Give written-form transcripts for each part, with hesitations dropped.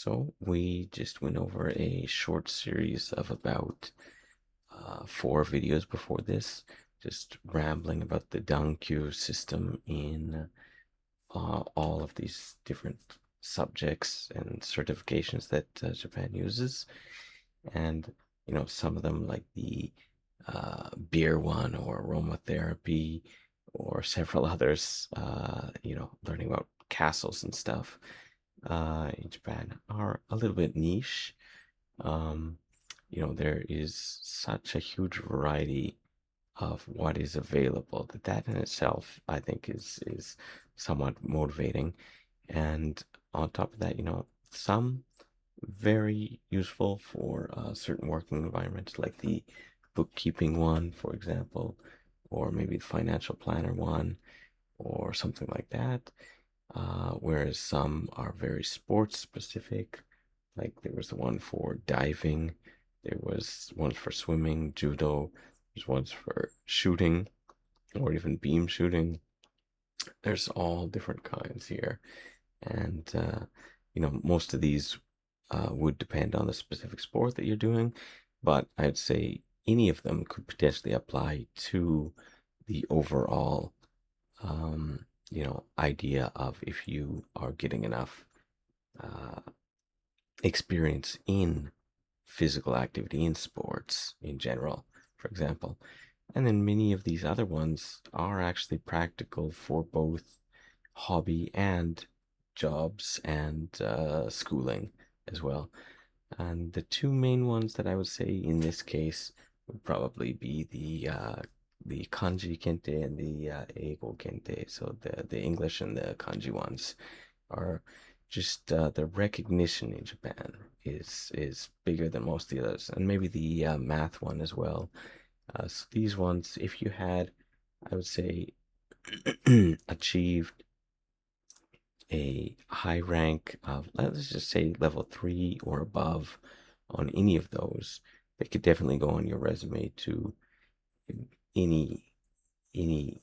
So we just went over a short series of about 4 videos before this, just rambling about the Dan-Kyu system in all of these different subjects and certifications that Japan uses. And, some of them like the beer one or aromatherapy or several others, learning about castles and stuff in Japan are a little bit niche. Um, there is such a huge variety of what is available that in itself I think is somewhat motivating. And on top of that, some very useful for certain working environments, like the bookkeeping one, for example, or maybe the financial planner one, or something like that. Whereas some are very sports specific, like there was the one for diving, there was ones for swimming, judo, there's ones for shooting, or even beam shooting. There's all different kinds here. And, most of these would depend on the specific sport that you're doing, but I'd say any of them could potentially apply to the overall idea of if you are getting enough uh, experience in physical activity in sports in general, for example. And then many of these other ones are actually practical for both hobby and jobs and schooling as well. And the two main ones that I would say in this case would probably be the Kanji Kentei and the Eigo Kentei. So the English and the Kanji ones are just the recognition in Japan is bigger than most of the others, and maybe the math one as well. So these ones, if you had, I would say, achieved a high rank of, let's just say, level 3 or above on any of those, they could definitely go on your resume to any any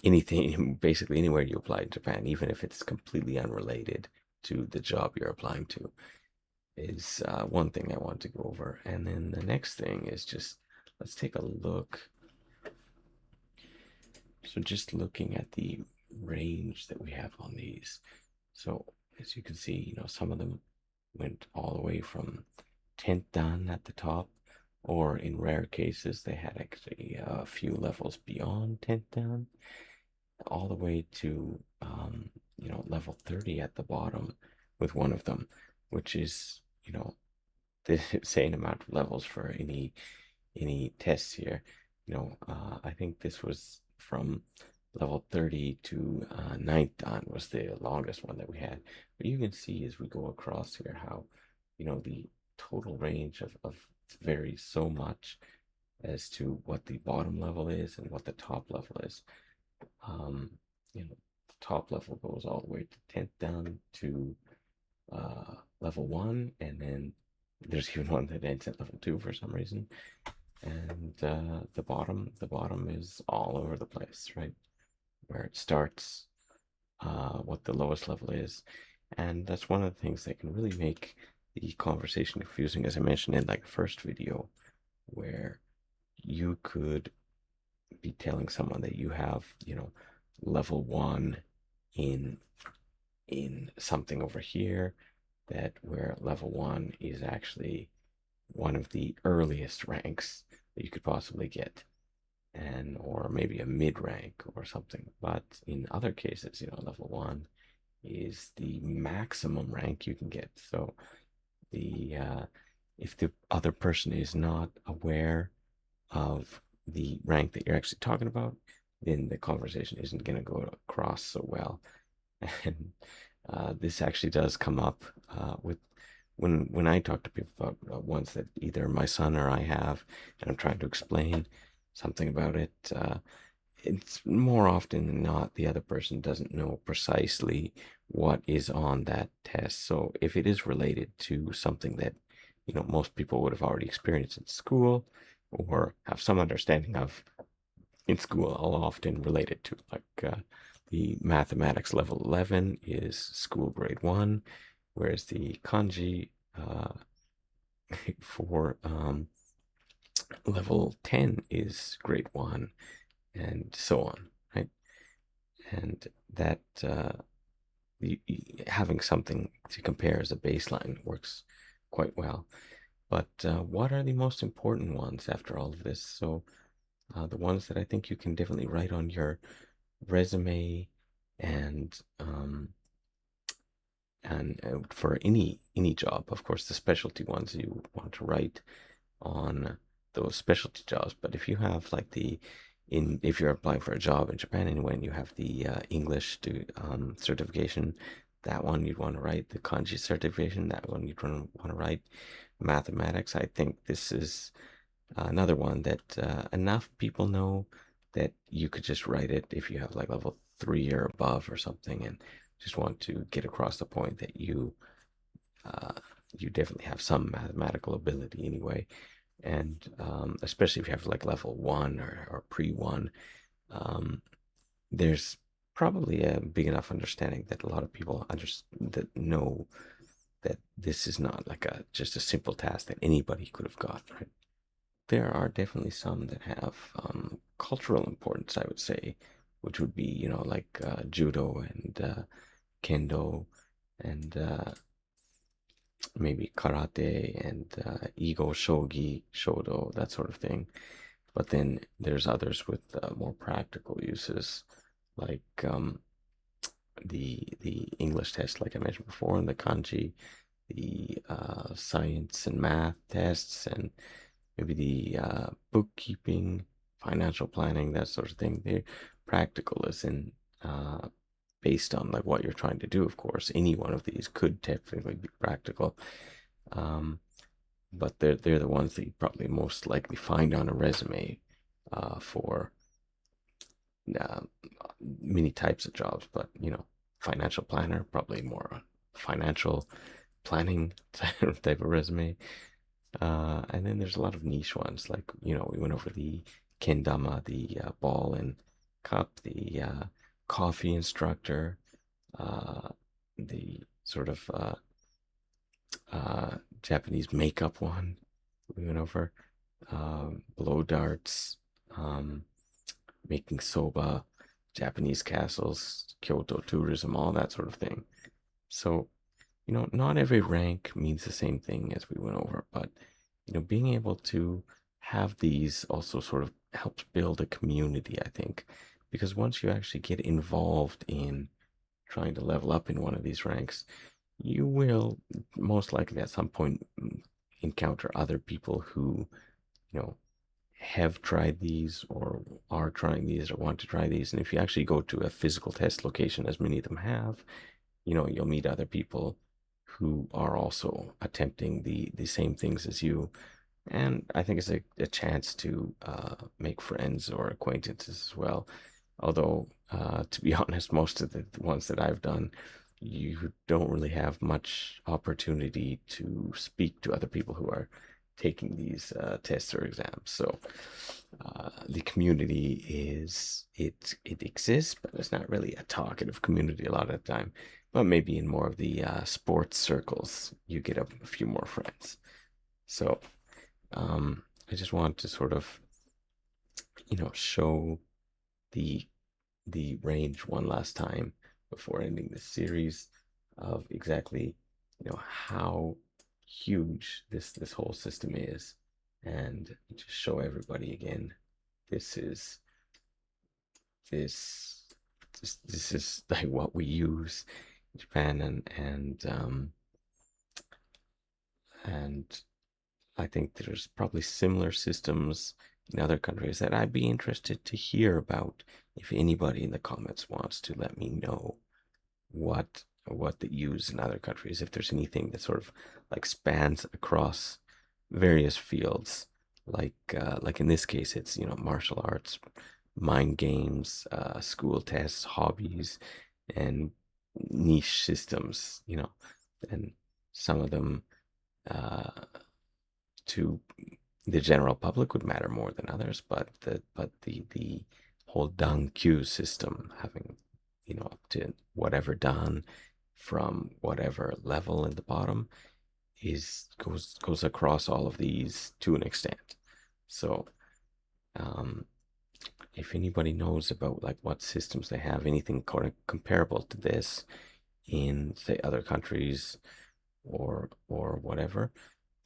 anything, basically anywhere you apply in Japan, even if it's completely unrelated to the job you're applying to, is one thing I want to go over. And then the next thing is just, let's take a look. So just looking at the range that we have on these. So as you can see, some of them went all the way from 10th dan at the top, or in rare cases, they had actually a few levels beyond 10th dan, all the way to level 30 at the bottom with one of them, which is the insane amount of levels for any tests here. I think this was from level 30 to 9th dan was the longest one that we had. But you can see as we go across here how the total range of varies so much as to what the bottom level is and what the top level is. Um, the top level goes all the way to 10th dan to level 1, and then there's even one that ends at level 2 for some reason. And the bottom is all over the place, right? Where it starts, what the lowest level is. And that's one of the things that can really make the conversation confusing, as I mentioned in like the first video, where you could be telling someone that you have, level 1 in something over here, that where level 1 is actually one of the earliest ranks that you could possibly get, and or maybe a mid rank or something. But in other cases, level 1 is the maximum rank you can get. So the if the other person is not aware of the rank that you're actually talking about, then the conversation isn't going to go across so well. And this actually does come up with when I talk to people about ones that either my son or I have, and I'm trying to explain something about it. It's more often than not the other person doesn't know precisely what is on that test. So if it is related to something that most people would have already experienced in school or have some understanding of in school, I'll often relate it to, like, the mathematics level 11 is school grade 1, whereas the kanji for level 10 is grade 1, and so on, right? And that having something to compare as a baseline works quite well. But what are the most important ones after all of this? So the ones that I think you can definitely write on your resume, and for any job, of course, the specialty ones you want to write on those specialty jobs. But if you have like if you're applying for a job in Japan anyway, and you have the English certification, that one you'd want to write. The kanji certification, that one you'd want to write. Mathematics, I think this is another one that enough people know that you could just write it if you have like level 3 or above or something, and just want to get across the point that uh, you definitely have some mathematical ability anyway. And especially if you have like level 1 or pre-1, um, there's probably a big enough understanding that a lot of people that know that this is not like just a simple task that anybody could have got, right? There are definitely some that have cultural importance, I would say, which would be, like judo and kendo, and maybe karate and ego shogi, shodo, that sort of thing. But then there's others with more practical uses, like the English test, like I mentioned before, and the kanji, the science and math tests, and maybe the bookkeeping, financial planning, that sort of thing. They're practical, as in based on like what you're trying to do. Of course, any one of these could technically be practical, um, but they're the ones that you probably most likely find on a resume for uh, many types of jobs. But financial planner, probably more financial planning type of resume. And then there's a lot of niche ones, like, we went over the kendama, the ball and cup, the coffee instructor, uh, the sort of Japanese makeup one we went over, blow darts, um, making soba, Japanese castles, Kyoto tourism, all that sort of thing. So, not every rank means the same thing as we went over, but, being able to have these also sort of helps build a community, I think, because once you actually get involved in trying to level up in one of these ranks, you will most likely at some point encounter other people who, you know, have tried these or are trying these or want to try these. And if you actually go to a physical test location, as many of them have, you'll meet other people who are also attempting the same things as you. And I think it's a chance to make friends or acquaintances as well. Although, to be honest, most of the ones that I've done, you don't really have much opportunity to speak to other people who are taking these tests or exams. So the community it exists, but it's not really a talkative community a lot of the time. But maybe in more of the sports circles, you get a few more friends. So I just want to sort of, show the range one last time before ending this series of exactly, how huge this whole system is, and just show everybody again, this is this this is like what we use in Japan, and I think there's probably similar systems in other countries that I'd be interested to hear about. If anybody in the comments wants to let me know what they use in other countries, if there's anything that sort of like spans across various fields, like in this case, it's martial arts, mind games, school tests, hobbies, and niche systems. And some of them uh, to the general public would matter more than others, but the whole Dan-Kyu system, having up to whatever Dan from whatever level in the bottom goes across all of these to an extent. So if anybody knows about like what systems they have, anything comparable to this in say other countries or whatever,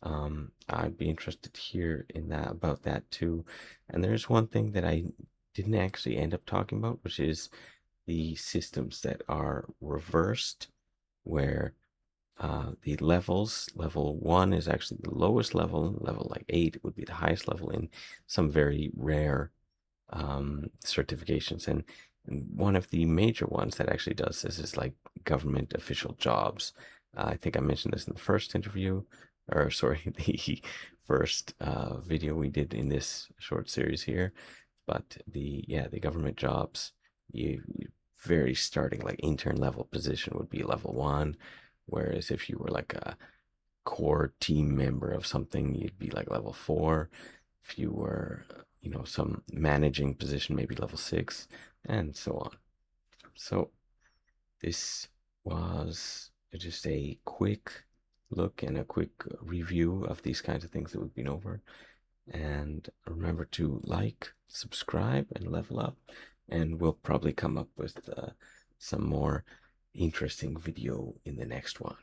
I'd be interested to hear in that about that too. And there's one thing that I didn't actually end up talking about, which is the systems that are reversed, where the levels, level 1 is actually the lowest level, level like 8 would be the highest level in some very rare certifications. And one of the major ones that actually does this is like government official jobs. I think I mentioned this in the first interview, or sorry, the first video we did in this short series here. But the government jobs, you very starting like intern level position would be level 1, whereas if you were like a core team member of something, you'd be like level 4. If you were, some managing position, maybe level 6, and so on. So this was just a quick look and a quick review of these kinds of things that we've been over. And remember to like, subscribe, and level up. And we'll probably come up with some more interesting video in the next one.